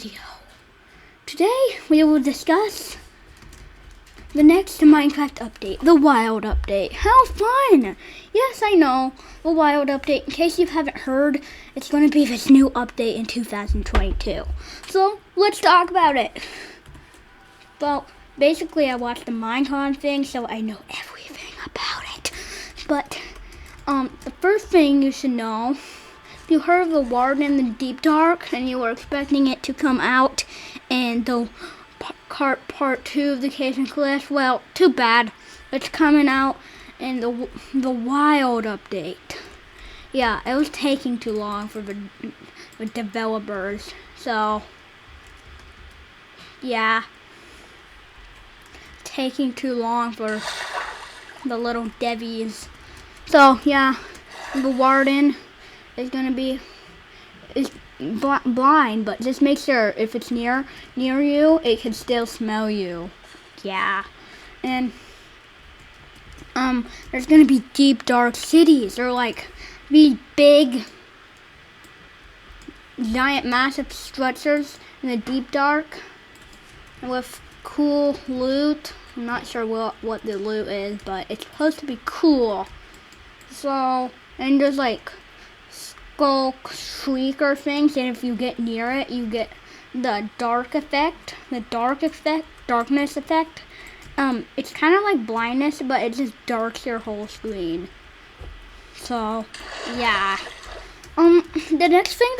video. Today we will discuss the next Minecraft update, the wild update. How fun! Yes, I know, the wild update. In case you haven't heard, it's going to be this new update in 2022. So, let's talk about it. Well, basically I watched the Minecraft thing, so I know everything about it. But, the first thing you should know, if you heard of the Warden in the Deep Dark, and you were expecting it to come out in the part 2 of the Caves and Cliffs, well, too bad. It's coming out in the wild update. Yeah, it was taking too long for the developers. So, yeah, taking too long for the little devies. So, yeah, the Warden is gonna be blind, but just make sure if it's near you, it can still smell you. Yeah, and there's gonna be deep dark cities. They're like these big, giant, massive structures in the deep dark with cool loot. I'm not sure what the loot is, but it's supposed to be cool. So, and there's like skulk shrieker things, and if you get near it, you get the darkness effect. It's kind of like blindness, but it just darks your whole screen. So, yeah. The next thing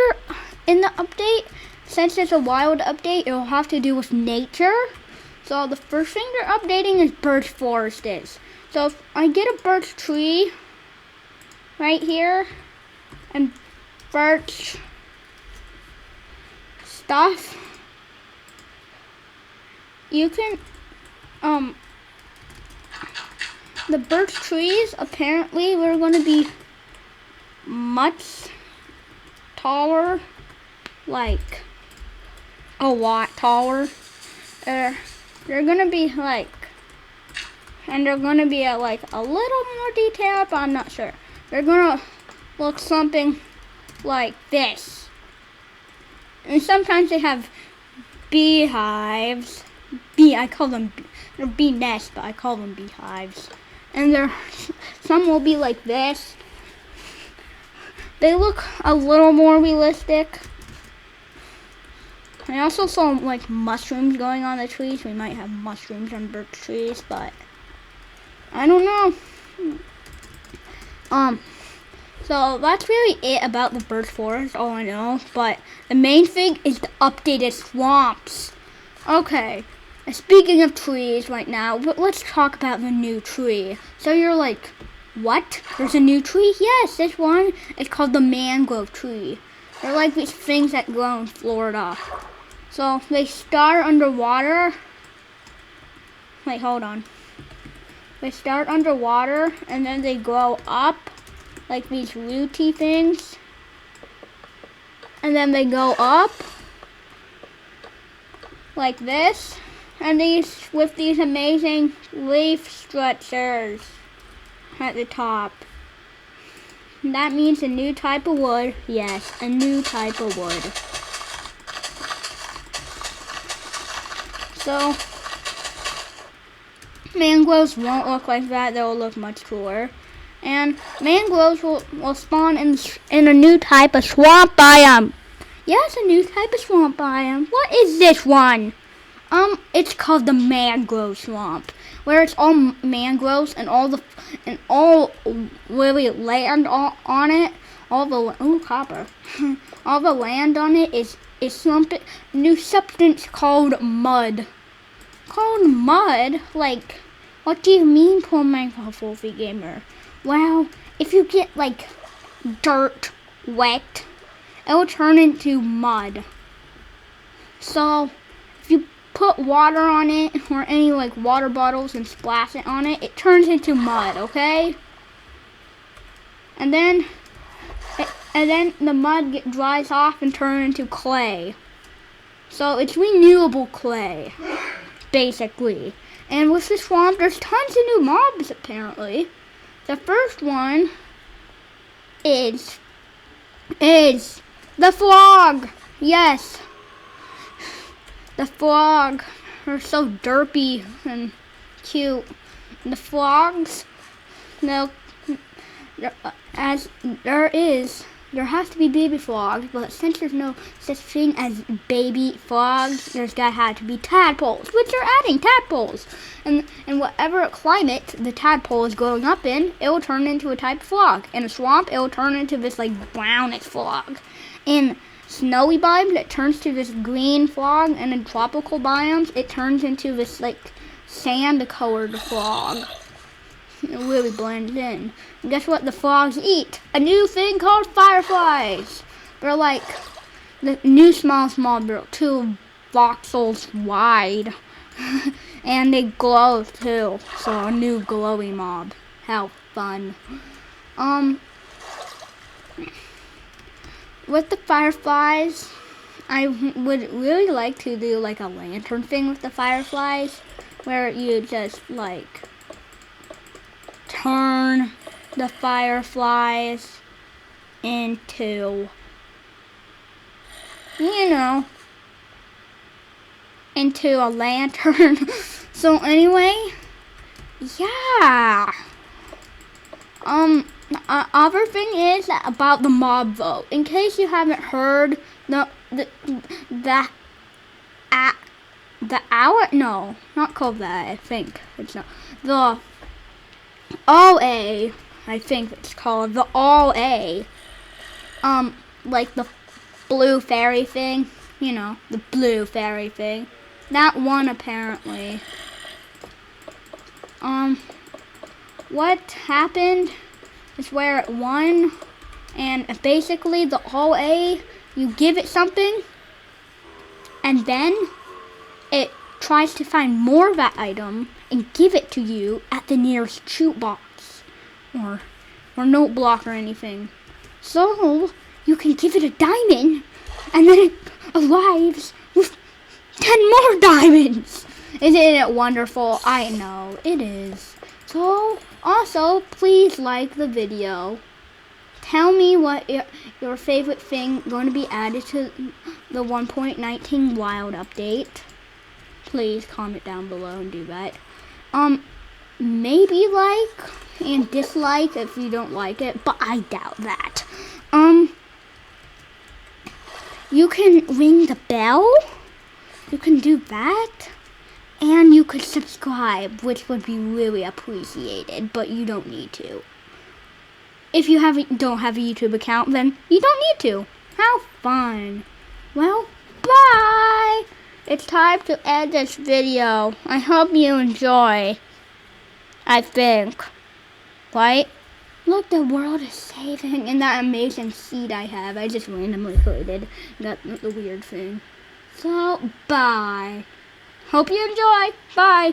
in the update, since it's a wild update, it will have to do with nature. So the first thing they're updating is birch forests. So if I get a birch tree right here and birch stuff, you can the birch trees apparently we're going to be much taller, like a lot taller. They're going to be like, and they're going to be like a little more detailed, but I'm not sure. They're going to look something like this. And sometimes they have beehives. I call them, they're bee nests, but I call them beehives. And some will be like this. They look a little more realistic. I also saw like mushrooms going on the trees. We might have mushrooms on birch trees, but I don't know. So that's really it about the birch forest, all I know. But the main thing is the updated swamps. Okay, speaking of trees right now, let's talk about the new tree. So you're like, what? There's a new tree? Yes, this one is called the Mangrove Tree. They're like these things that grow in Florida. So they start underwater. Wait, hold on. They start underwater and then they grow up like these rooty things. And then they go up like this. And with these amazing leaf structures at the top. And that means a new type of wood. Yes, a new type of wood. So, mangroves won't look like that. They'll look much cooler. And mangroves will spawn in a new type of swamp biome. Yes, a new type of swamp biome. What is this one? It's called the Mangrove Swamp, where it's all mangroves and all really land on it. All the land on it is something new substance called mud. Called mud? Like, what do you mean, poor Minecraft Wolfie Gamer? Well, if you get like dirt wet, it will turn into mud. So if you put water on it or any like water bottles and splash it on it, it turns into mud, okay? And then the mud dries off and turns into clay. So it's renewable clay, basically. And with the swamp, there's tons of new mobs apparently. The first one is the frog. Yes. The frog are so derpy and cute. The frogs, no, as there has to be baby frogs, but since there's no such thing as baby frogs, there's gotta have to be tadpoles, which are adding tadpoles. And whatever climate the tadpole is growing up in, it will turn into a type of frog. In a swamp, it will turn into this like brownish frog. In snowy biomes, it turns to this green frog, and in tropical biomes, it turns into this like sand-colored frog. It really blends in. And guess what the frogs eat? A new thing called fireflies. They're like the new small mob. They're 2 voxels wide. And they glow too. So a new glowy mob. How fun. With the fireflies, I would really like to do like a lantern thing with the fireflies, where you just like turn the fireflies into, into a lantern. So anyway, yeah. Other thing is about the mob vote. In case you haven't heard, the hour, no, not called that. I think it's not the All A. I think it's called the All A. Like the blue fairy thing, the blue fairy thing. That one apparently. What happened is where it won, and basically the All A, you give it something, and then it tries to find more of that item and give it to you at the nearest shoot box or note block or anything. So you can give it a diamond, and then it arrives with 10 more diamonds. Isn't it wonderful? I know, it is. So, also, please like the video. Tell me what your favorite thing going to be added to the 1.19 wild update. Please comment down below and do that. Maybe like and dislike if you don't like it, but I doubt that. You can ring the bell. You can do that. And you could subscribe, which would be really appreciated, but you don't need to. If you don't have a YouTube account, then you don't need to. How fun. Well, bye. It's time to end this video. I hope you enjoy. I think. Right? Look, the world is saving. And that amazing seed I have, I just randomly created. That's the weird thing. So, bye. Hope you enjoy. Bye.